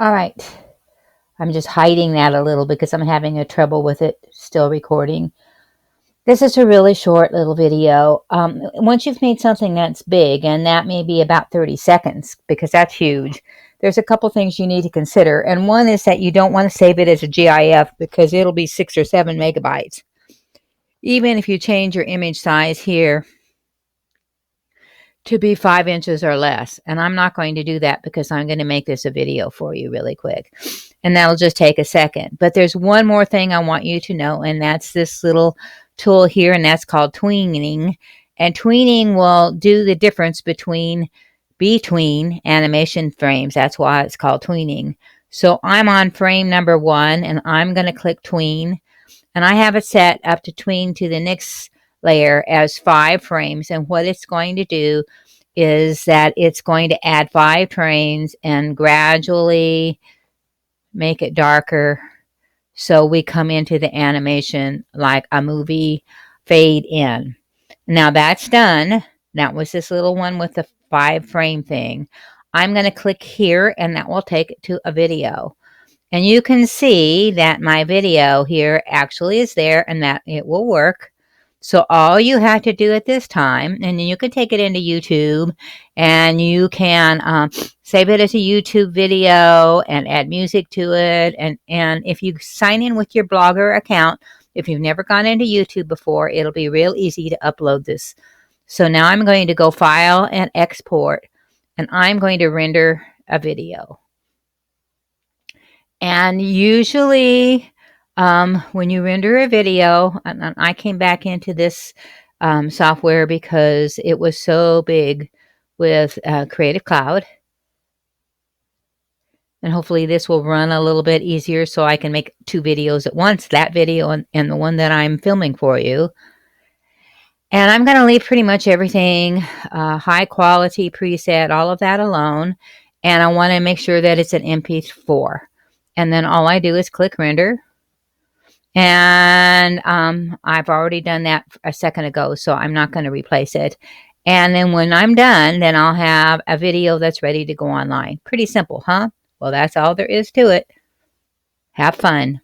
All right. I'm just hiding that a little because I'm having a trouble with it still recording. This is a really short little video. Once you've made something that's big, and that may be about 30 seconds because that's huge, there's a couple things you need to consider. And one is that you don't want to save it as a GIF because it'll be 6 or 7 megabytes. Even if you change your image size here to be 5 inches or less. And I'm not going to do that because I'm going to make this a video for you really quick. And that'll just take a second. But there's one more thing I want you to know, and that's this little tool here, and that's called Tweening. And Tweening will do the difference between animation frames. That's why it's called Tweening. So I'm on frame number 1, and I'm going to click Tween. And I have it set up to tween to the next layer as 5 frames. And what it's going to do is that it's going to add 5 frames and gradually make it darker. So we come into the animation like a movie fade in. Now that's done. That was this little one with the 5 frame thing. I'm going to click here and that will take it to a video. And you can see that my video here actually is there and that it will work. So all you have to do at this time, and then you can take it into YouTube and you can save it as a YouTube video and add music to it. And if you sign in with your Blogger account, if you've never gone into YouTube before, it'll be real easy to upload this. So now I'm going to go File and Export, and I'm going to render a video. And usually when you render a video, and I came back into this software because it was so big with Creative Cloud. And hopefully this will run a little bit easier so I can make 2 videos at once, that video and the one that I'm filming for you. And I'm going to leave pretty much everything, high quality preset, all of that alone. And I want to make sure that it's an MP4. And then all I do is click render. And I've already done that a second ago, so I'm not going to replace it. And then when I'm done, then I'll have a video that's ready to go online. Pretty simple, huh? Well, that's all there is to it. Have fun.